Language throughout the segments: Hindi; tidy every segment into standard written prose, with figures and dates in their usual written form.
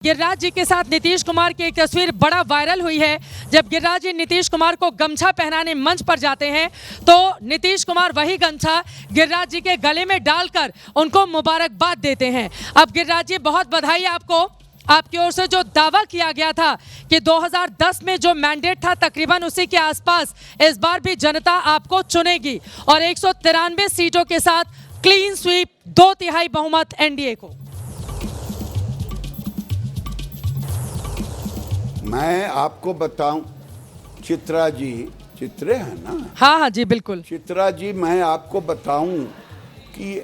गिरिराज जी के साथ नीतीश कुमार की एक तस्वीर बड़ा वायरल हुई है। जब गिरिराज जी नीतीश कुमार को गमछा पहनाने मंच पर जाते हैं तो नीतीश कुमार वही गमछा गिरिराज जी के गले में डालकर उनको मुबारकबाद देते हैं। अब गिरिराज जी बहुत बधाई आपको। आपकी ओर से जो दावा किया गया था कि 2010 में जो मैंडेट था तकरीबन उसी के आसपास इस बार भी जनता आपको चुनेगी और 193 सीटों के साथ क्लीन स्वीप 2/3 बहुमत एनडीए को। मैं आपको बताऊं, चित्रा जी, चित्रे हैं ना? हाँ जी बिल्कुल। चित्रा जी, मैं आपको बताऊं कि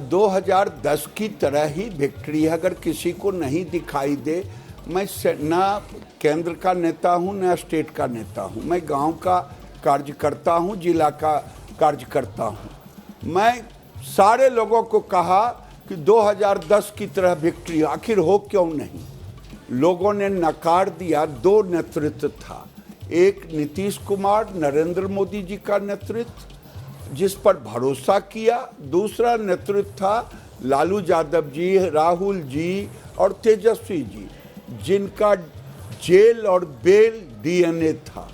2010 की तरह ही विक्ट्री अगर किसी को नहीं दिखाई दे, मैं ना केंद्र का नेता हूं ना स्टेट का नेता हूं, मैं गांव का कार्यकर्ता हूं, जिला का कार्यकर्ता हूं। मैं सारे लोगों को कहा कि 2010 की तरह विक्ट्री आखिर हो क्यों नहीं। लोगों ने नकार दिया। दो नेतृत्व था, एक नीतीश कुमार नरेंद्र मोदी जी का नेतृत्व जिस पर भरोसा किया, दूसरा नेतृत्व था लालू यादव जी, राहुल जी और तेजस्वी जी, जिनका जेल और बेल डीएनए था,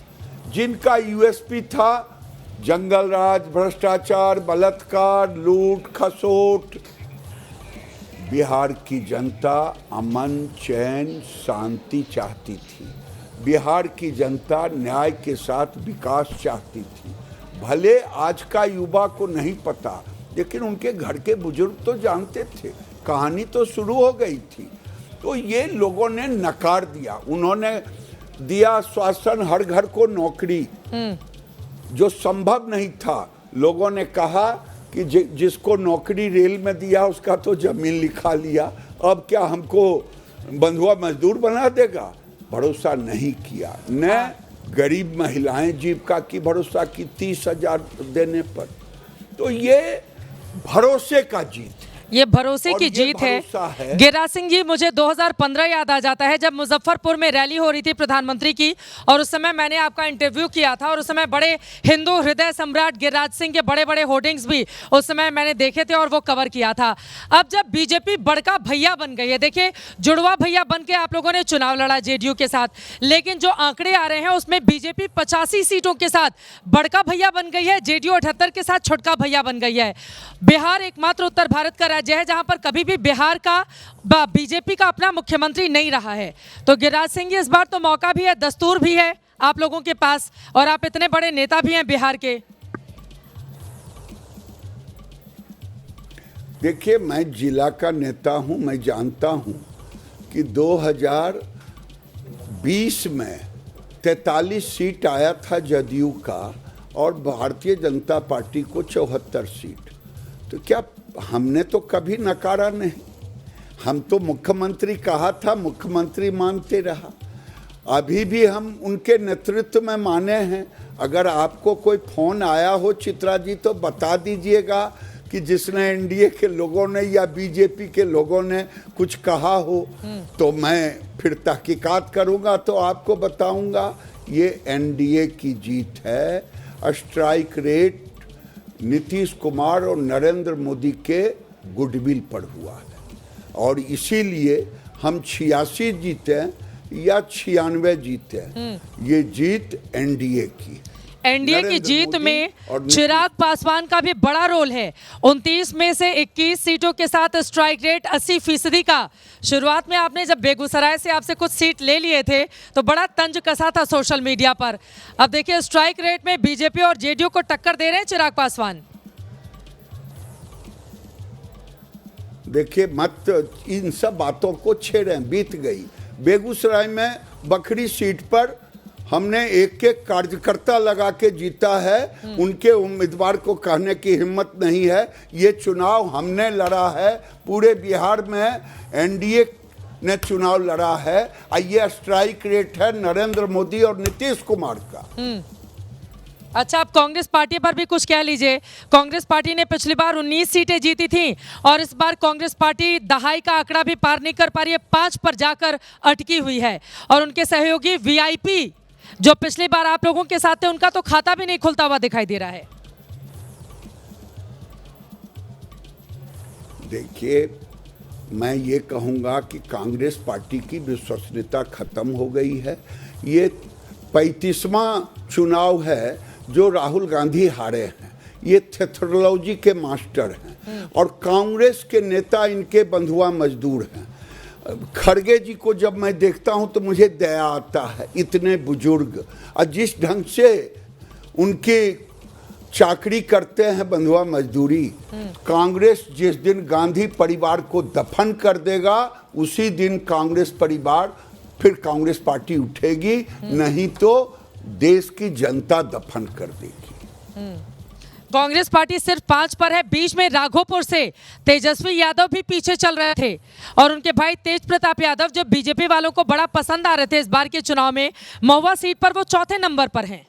जिनका यूएसपी था जंगल राज, भ्रष्टाचार, बलात्कार, लूट खसोट। बिहार की जनता अमन, चैन, शांति चाहती थी। बिहार की जनता न्याय के साथ विकास चाहती थी। भले आज का युवा को नहीं पता, लेकिन उनके घर के बुजुर्ग तो जानते थे, कहानी तो शुरू हो गई थी। तो ये लोगों ने नकार दिया। उन्होंने दिया आश्वासन हर घर को नौकरी, जो संभव नहीं था। लोगों ने कहा कि जिसको नौकरी रेल में दिया उसका तो जमीन लिखा लिया, अब क्या हमको बंधुआ मजदूर बना देगा। भरोसा नहीं किया। न गरीब महिलाएं जीविका की भरोसा की 30,000 देने पर। तो ये भरोसे का जीत, ये भरोसे की जीत है। गिरिराज सिंह जी, मुझे 2015 याद आ जाता है जब मुजफ्फरपुर में रैली हो रही थी प्रधानमंत्री की, और उस समय मैंने आपका इंटरव्यू किया था और उस समय बड़े हिंदू हृदय सम्राट गिरिराज सिंह के बड़े बड़े होर्डिंग्स भी उस समय मैंने देखे थे और वो कवर किया था। अब जब बीजेपी बड़का भैया बन गई है, देखिए जुड़वा भैया बन के आप लोगों ने चुनाव लड़ा जेडीयू के साथ, लेकिन जो आंकड़े आ रहे हैं उसमें बीजेपी 85 सीटों के साथ बड़का भैया बन गई है, जेडीयू 78 के साथ छोटका भैया बन गई है। बिहार एकमात्र उत्तर भारत का राज्य है जहां पर कभी भी बिहार का बीजेपी का अपना मुख्यमंत्री नहीं रहा है। तो गिरिराज सिंह जी, इस बार तो मौका भी है, दस्तूर भी है आप लोगों के पास, और आप इतने बड़े नेता भी हैं बिहार के। देखिए, मैं जिला का नेता हूं, मैं जानता हूं कि 2020 में 43 सीट आया था जदयू का और भारतीय जनता पार्टी को 74 सीट। तो क्या हमने तो कभी नकारा नहीं। हम तो मुख्यमंत्री कहा था, मुख्यमंत्री मानते रहा। अभी भी हम उनके नेतृत्व में माने हैं। अगर आपको कोई फोन आया हो चित्रा जी तो बता दीजिएगा कि जिसने एनडीए के लोगों ने या बीजेपी के लोगों ने कुछ कहा हो, तो मैं फिर तहकीकात करूंगा तो आपको बताऊंगा। ये एनडीए की जीत है। स्ट्राइक रेट नीतीश कुमार और नरेंद्र मोदी के गुडविल पर हुआ है और इसीलिए हम 86 जीते या 96 जीते। ये जीत एनडीए की। एनडीए की जीत में चिराग पासवान का भी बड़ा रोल है। 29 में से 21 सीटों के साथ स्ट्राइक रेट 80% का। शुरुआत में आपने जब बेगूसराय से आपसे कुछ सीट ले लिए थे तो बड़ा तंज कसा था सोशल मीडिया पर। अब देखिए स्ट्राइक रेट में बीजेपी और जेडीयू को टक्कर दे रहे हैं चिराग पासवान। देखिए, मत इन सब बातों को छेड़ें, बीत गई। बेगूसराय में बखरी सीट पर हमने एक कार्यकर्ता लगा के जीता है। उनके उम्मीदवार को कहने की हिम्मत नहीं है। ये चुनाव हमने लड़ा है, पूरे बिहार में एनडीए ने चुनाव लड़ा है। ये स्ट्राइक रेट है नरेंद्र मोदी और नीतीश कुमार का। अच्छा, आप कांग्रेस पार्टी पर भी कुछ कह लीजिए। कांग्रेस पार्टी ने पिछली बार 19 सीटें जीती थी और इस बार कांग्रेस पार्टी दहाई का आंकड़ा भी पार नहीं कर पा रही है, 5 पर जाकर अटकी हुई है। और उनके सहयोगी वीआईपी जो पिछली बार आप लोगों के साथ थे, उनका तो खाता भी नहीं खुलता हुआ दिखाई दे रहा है। देखिए, मैं ये कहूँगा कि कांग्रेस पार्टी की विश्वसनीयता खत्म हो गई है। ये 35वां चुनाव है जो राहुल गांधी हारे हैं। ये थेथोलॉजी के मास्टर हैं और कांग्रेस के नेता इनके बंधुआ मजदूर हैं। खड़गे जी को जब मैं देखता हूं तो मुझे दया आता है, इतने बुजुर्ग, और जिस ढंग से उनकी चाकरी करते हैं बंधुआ मजदूरी। कांग्रेस जिस दिन गांधी परिवार को दफन कर देगा उसी दिन कांग्रेस परिवार, फिर कांग्रेस पार्टी उठेगी, नहीं तो देश की जनता दफन कर देगी। कांग्रेस पार्टी सिर्फ 5 पर है। बीच में राघोपुर से तेजस्वी यादव भी पीछे चल रहे थे और उनके भाई तेज प्रताप यादव जो बीजेपी वालों को बड़ा पसंद आ रहे थे इस बार के चुनाव में, महुआ सीट पर वो चौथे नंबर पर हैं।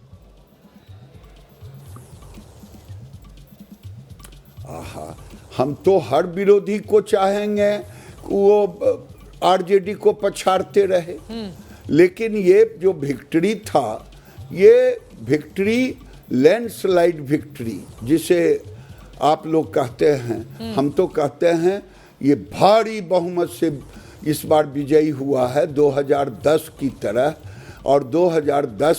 हम तो हर विरोधी को चाहेंगे वो आरजेडी को पछाड़ते रहे, लेकिन ये जो विक्ट्री था, ये विक्ट्री लैंडस्लाइड विक्ट्री जिसे आप लोग कहते हैं, हम तो कहते हैं ये भारी बहुमत से इस बार विजयी हुआ है 2010 की तरह। और 2010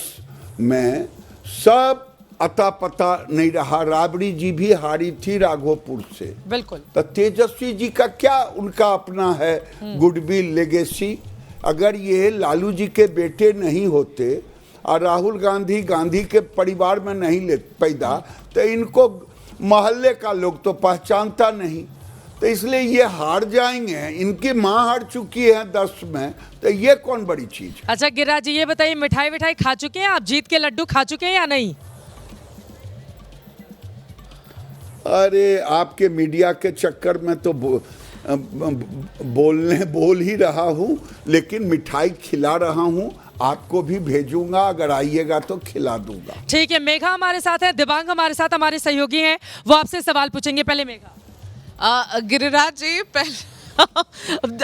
में सब अता पता नहीं रहा। राबड़ी जी भी हारी थी राघोपुर से। बिल्कुल। तो तेजस्वी जी का क्या उनका अपना है गुडविल लेगेसी? अगर ये लालू जी के बेटे नहीं होते और राहुल गांधी गांधी के परिवार में नहीं ले पैदा, तो इनको मोहल्ले का लोग तो पहचानता नहीं, तो इसलिए ये हार जाएंगे। इनकी माँ हार चुकी है 10 में, तो ये कौन बड़ी चीज? अच्छा गिरिराज जी, ये बताइए, मिठाई विठाई खा चुके हैं आप? जीत के लड्डू खा चुके हैं या नहीं? अरे आपके मीडिया के चक्कर में तो बोल ही रहा हूँ, लेकिन मिठाई खिला रहा हूँ। आपको भी भेजूंगा, अगर आइएगा तो खिला दूंगा। ठीक है। मेघा हमारे साथ है, दिबांग हमारे साथ हमारे सहयोगी हैं, वो आपसे सवाल पूछेंगे। पहले मेघा। गिरिराज जी, पहले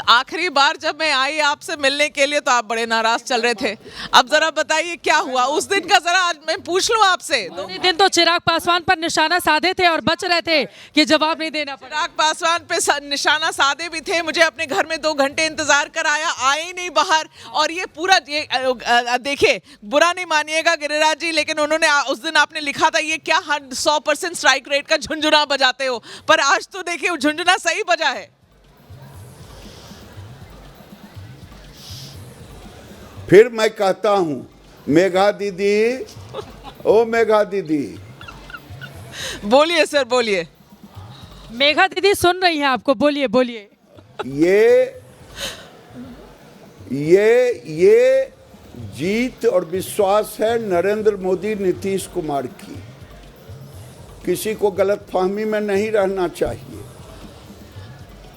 आखिरी बार जब मैं आई आपसे मिलने के लिए तो आप बड़े नाराज चल रहे थे। अब जरा बताइए क्या हुआ उस दिन का, जरा आज मैं पूछ लूं आपसे। उस दिन तो चिराग पासवान पर निशाना साधे थे और बच रहे थे कि जवाब नहीं देना पड़ा। चिराग पासवान पे निशाना साधे भी थे। मुझे अपने घर में 2 घंटे इंतजार कराया, आए ही नहीं बाहर। और ये पूरा देखिए, बुरा नहीं मानिएगा गिरिराज जी, लेकिन उन्होंने उस दिन आपने लिखा था ये क्या 100% स्ट्राइक रेट का झुंझुना बजाते हो, पर आज तो देखिए वो झुंझुना सही बजा है। फिर मैं कहता हूं, मेघा दीदी, ओ मेघा दीदी। बोलिए सर, बोलिए। मेघा दीदी सुन रही हैं आपको, बोलिए बोलिए। ये जीत और विश्वास है नरेंद्र मोदी नीतीश कुमार की। किसी को गलतफहमी में नहीं रहना चाहिए।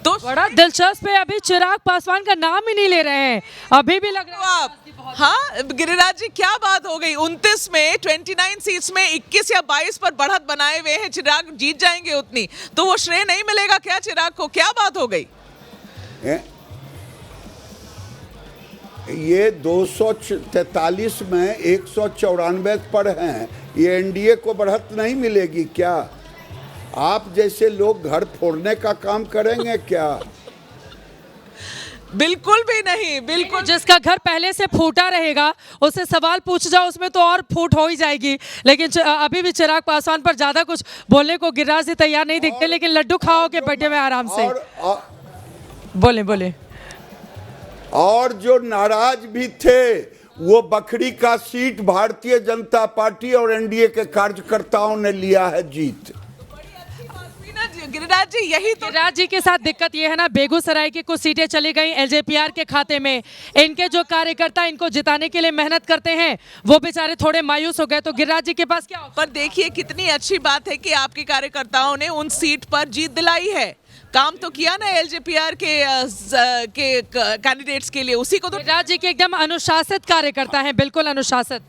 तो बड़ा दिलचस्प है, अभी चिराग पासवान का नाम ही नहीं ले रहे हैं। अभी भी लग रहा है आप, हाँ गिरिराज जी, क्या बात हो गई? 29 में 29 सीट्स में 21 या 22 पर बढ़त बनाए हुए हैं। चिराग जीत जाएंगे उतनी, तो वो श्रेय नहीं मिलेगा क्या चिराग को? क्या बात हो गई? ये 243 में 194 पर हैं। ये एनडीए को बढ़त नहीं मिलेगी क्या? आप जैसे लोग घर फोड़ने का काम करेंगे क्या? बिल्कुल भी नहीं, बिल्कुल। जिसका घर पहले से फूटा रहेगा उससे सवाल पूछ जाओ, उसमें तो और फूट हो ही जाएगी। लेकिन अभी भी चिराग पासवान पर ज्यादा कुछ बोलने को गिरिराज जी तैयार नहीं दिखते, लेकिन लड्डू खाओ के बैठे हुए आराम से। बोले बोले। और जो नाराज भी थे वो बखरी का सीट भारतीय जनता पार्टी और एनडीए के कार्यकर्ताओं ने लिया है जीत। गिरिराज जी, यही तो गिरिराज जी के साथ दिक्कत ये है ना, बेगूसराय की कुछ सीटें चली गई एलजेपीआर के खाते में। इनके जो कार्यकर्ता इनको जिताने के लिए मेहनत करते हैं वो बेचारे थोड़े मायूस हो गए। तो गिरिराज जी के पास क्या हो? पर देखिए कितनी अच्छी बात है कि आपके कार्यकर्ताओं ने उन सीट पर जीत दिलाई है। काम तो किया ना एलजेपीआर के कैंडिडेट्स के लिए, उसी को तो। गिरिराज जी के एकदम अनुशासित कार्यकर्ता हैं, बिल्कुल अनुशासित।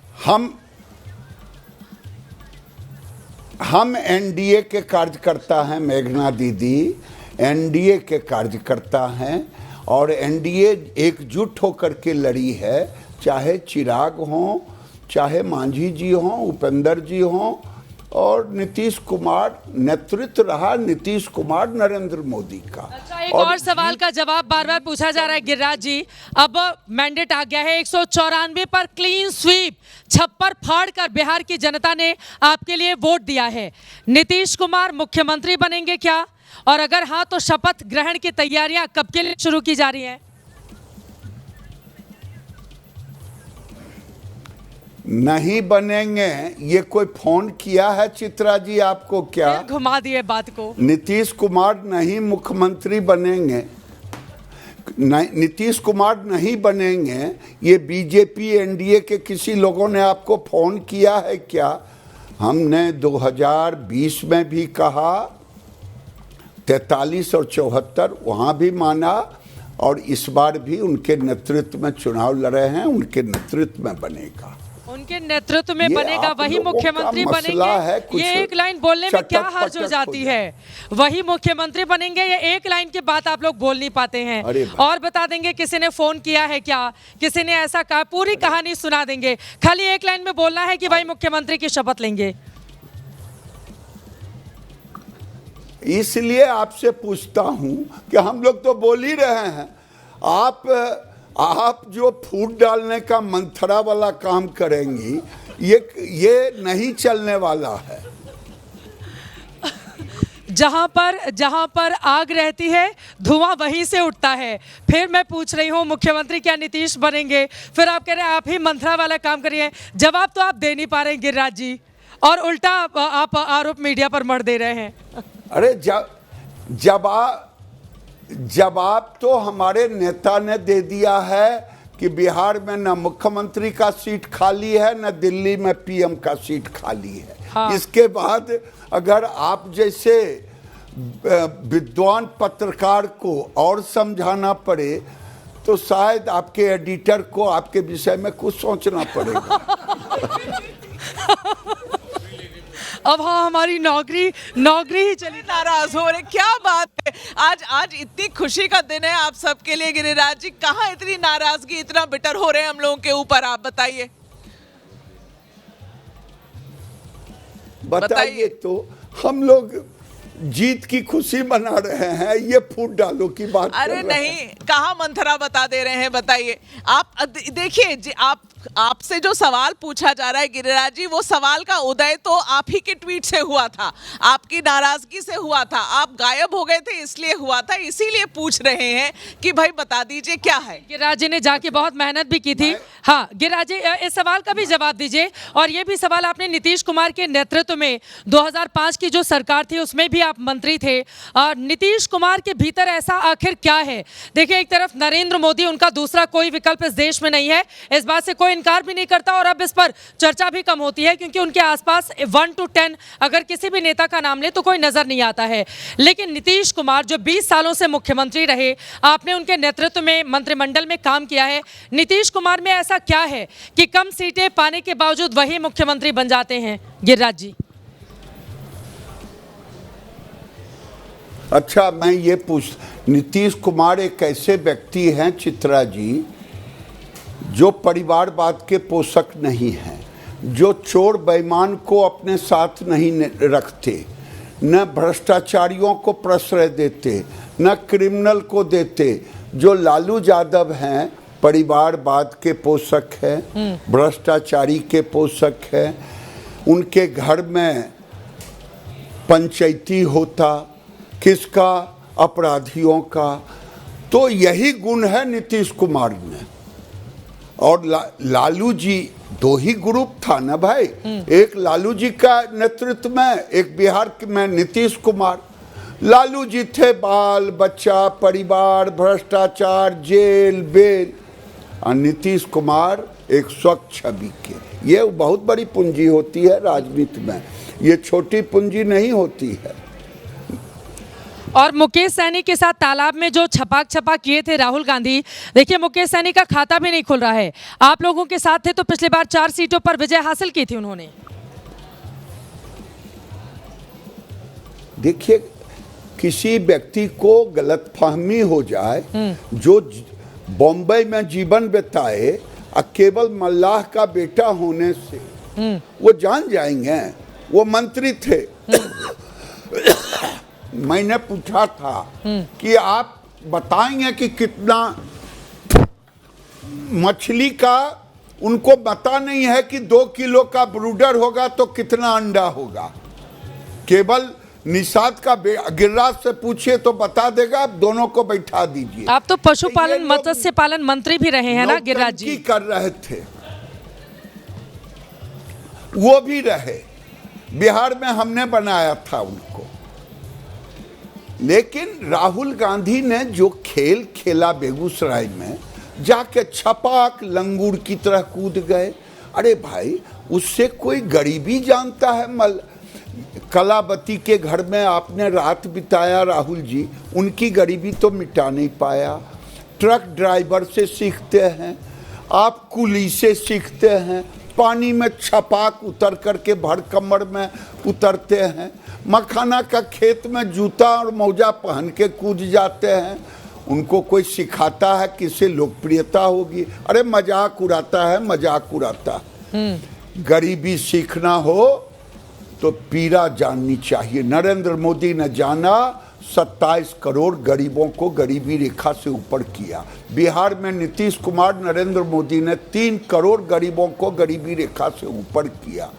हम एनडीए के कार्यकर्ता हैं मेघना दीदी, एनडीए के कार्यकर्ता हैं और एनडीए एकजुट होकर के लड़ी है। चाहे चिराग हों, चाहे मांझी जी हों, उपेंद्र जी हों, और नीतीश कुमार नेतृत्व रहा, नीतीश कुमार नरेंद्र मोदी का। अच्छा, एक और सवाल का जवाब बार बार पूछा जा रहा है गिरिराज जी। अब मैंडेट आ गया है 194 पर क्लीन स्वीप, छप्पर फाड़ कर बिहार की जनता ने आपके लिए वोट दिया है। नीतीश कुमार मुख्यमंत्री बनेंगे क्या, और अगर हाँ तो शपथ ग्रहण की तैयारियां कब के लिए शुरू की जा रही हैं? नहीं बनेंगे, ये कोई फोन किया है चित्रा जी आपको क्या? फिर घुमा दिए बात को। नीतीश कुमार नहीं मुख्यमंत्री बनेंगे, नीतीश कुमार नहीं बनेंगे, ये बीजेपी एनडीए के किसी लोगों ने आपको फोन किया है क्या? हमने 2020 में भी कहा, 43 और 74 वहाँ भी माना, और इस बार भी उनके नेतृत्व में चुनाव लड़े हैं, उनके नेतृत्व में बनेगा। उनके नेतृत्व में बनेगा, वही मुख्यमंत्री बनेंगे। ये एक लाइन बोलने में क्या हर्ज हो जाती है? वही मुख्यमंत्री बनेंगे, ये एक लाइन की बात आप लोग बोल नहीं पाते हैं। और बता देंगे किसी ने फोन किया है क्या, किसी ने ऐसा कहा, पूरी कहानी सुना देंगे। खाली एक लाइन में बोलना है कि भाई मुख्यमंत्री की शपथ लेंगे। इसलिए आपसे पूछता हूं कि हम लोग तो बोल ही रहे हैं, आप जो फूट डालने का मंथरा वाला काम करेंगी, ये नहीं चलने वाला है। जहां पर आग रहती है धुआं वहीं से उठता है। फिर मैं पूछ रही हूं मुख्यमंत्री क्या नीतीश बनेंगे, फिर आप कह रहे हैं आप ही मंथरा वाला काम करिए। जवाब तो आप दे नहीं पा रहे हैं गिरिराज जी, और उल्टा आप आरोप मीडिया पर मढ़ दे रहे हैं। अरे जवाब तो हमारे नेता ने दे दिया है कि बिहार में न मुख्यमंत्री का सीट खाली है, न दिल्ली में पीएम का सीट खाली है। हाँ। इसके बाद अगर आप जैसे विद्वान पत्रकार को और समझाना पड़े तो शायद आपके एडिटर को आपके विषय में कुछ सोचना पड़ेगा। अब हाँ, हमारी नौकरी ही चली। नाराज हो रहे, क्या बात है। आज इतनी खुशी का दिन है आप सबके लिए गिरिराज जी, कहाँ इतनी नाराजगी, इतना बिटर हो रहे हैं हम लोगों के ऊपर, आप बताइए। बताइए तो हम लोग जीत की खुशी मना रहे हैं, ये फूट डालो की बात। अरे नहीं, कहाँ मंथरा बता दे रहे हैं, बताइए। आप देखिए, आपसे जो सवाल पूछा जा रहा है गिरिराज जी, वो सवाल का उदय तो आप ही के ट्वीट से हुआ था, आपकी नाराजगी से हुआ था, आप गायब हो गए थे इसलिए हुआ था, इसीलिए पूछ रहे हैं कि भाई बता दीजिए क्या है। गिरिराज जी ने जाके बहुत मेहनत भी की थी। हाँ गिरिराज जी, इस सवाल का भी जवाब दीजिए। और ये भी सवाल आपने नीतीश कुमार के नेतृत्व में 2005 की जो सरकार थी उसमें भी आप मंत्री थे, और नीतीश कुमार के भीतर ऐसा आखिर क्या है? देखिए, एक तरफ नरेंद्र मोदी, उनका दूसरा कोई विकल्प इस देश में नहीं है, इस बात से इनकार भी नहीं करता, और अब इस पर चर्चा भी कम होती है क्योंकि उनके आसपास 1 to 10 अगर किसी भी नेता का नाम ले तो कोई नजर नहीं आता है। लेकिन नीतीश कुमार जो 20 सालों से मुख्यमंत्री रहे, आपने उनके नेतृत्व में मंत्रिमंडल में काम किया है, नीतीश कुमार में ऐसा क्या है कि कम सीटें पाने के बावजूद वही मुख्यमंत्री बन जाते हैं? गिरिराज जी। अच्छा, मैं ये नीतीश कुमार एक ऐसे व्यक्ति हैं चित्रा जी जो परिवारवाद के पोषक नहीं हैं, जो चोर बेईमान को अपने साथ नहीं रखते, न भ्रष्टाचारियों को प्रश्रय देते, न क्रिमिनल को देते। जो लालू यादव हैं परिवारवाद के पोषक हैं, भ्रष्टाचारी के पोषक हैं। उनके घर में पंचायती होता, किसका? अपराधियों का। तो यही गुण है नीतीश कुमार में। और लालू जी, 2 ही ग्रुप था ना भाई, एक लालू जी का नेतृत्व में, एक बिहार में नीतीश कुमार। लालू जी थे बाल बच्चा, परिवार, भ्रष्टाचार, जेल बेल, और नीतीश कुमार एक स्वच्छ छवि के। ये बहुत बड़ी पूंजी होती है राजनीति में, ये छोटी पूंजी नहीं होती है। और मुकेश सैनी के साथ तालाब में जो छपाक किए थे राहुल गांधी, देखिए मुकेश सैनी का खाता भी नहीं खुल रहा है। आप लोगों के साथ थे तो पिछली बार 4 सीटों पर विजय हासिल की थी उन्होंने। देखिए, किसी व्यक्ति को गलतफहमी हो जाए, जो बॉम्बे में जीवन बिताए और केवल मल्लाह का बेटा होने से वो जान जाएंगे वो मंत्री थे। मैंने पूछा था कि आप बताएंगे कि कितना मछली का, उनको पता नहीं है कि 2 किलो का ब्रूडर होगा तो कितना अंडा होगा। केवल निषाद का गिरिराज से पूछिए तो बता देगा। आप दोनों को बैठा दीजिए। आप तो पशुपालन मत्स्य पालन मंत्री भी रहे हैं ना गिरिराज जी? कर रहे थे, वो भी रहे। बिहार में हमने बनाया था उनको। लेकिन राहुल गांधी ने जो खेल खेला बेगूसराय में, जाके छपाक लंगूर की तरह कूद गए। अरे भाई, उससे कोई गरीबी जानता है? कलावती के घर में आपने रात बिताया राहुल जी, उनकी गरीबी तो मिटा नहीं पाया। ट्रक ड्राइवर से सीखते हैं आप, कुली से सीखते हैं, पानी में छपाक उतर करके भड़कमर में उतरते हैं, मखाना का खेत में जूता और मोजा पहन के कूद जाते हैं। उनको कोई सिखाता है किससे लोकप्रियता होगी? अरे मजाक उड़ाता है, मजाक उड़ाता है। गरीबी सीखना हो तो पीड़ा जाननी चाहिए। नरेंद्र मोदी ने जाना, 27 करोड़ गरीबों को गरीबी रेखा से ऊपर किया। बिहार में नीतीश कुमार, नरेंद्र मोदी ने 3 करोड़ गरीबों को गरीबी रेखा से ऊपर किया।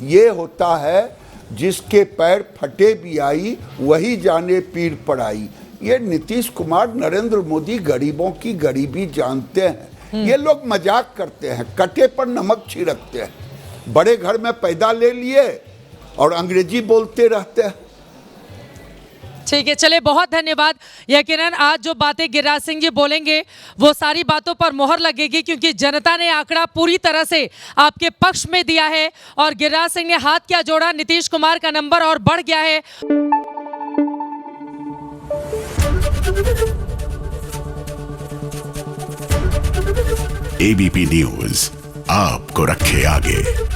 ये होता है जिसके पैर फटे भी आई, वही जाने पीर पड़ाई। ये नीतीश कुमार, नरेंद्र मोदी गरीबों की गरीबी जानते हैं। ये लोग मजाक करते हैं, कटे पर नमक छिड़कते हैं। बड़े घर में पैदा ले लिए और अंग्रेजी बोलते रहते हैं। ठीक है, चलिए, बहुत धन्यवाद। यकीनन आज जो बातें गिरिराज सिंह जी बोलेंगे वो सारी बातों पर मोहर लगेगी, क्योंकि जनता ने आंकड़ा पूरी तरह से आपके पक्ष में दिया है। और गिरिराज सिंह ने हाथ क्या जोड़ा, नीतीश कुमार का नंबर और बढ़ गया है। एबीपी न्यूज आपको रखे आगे।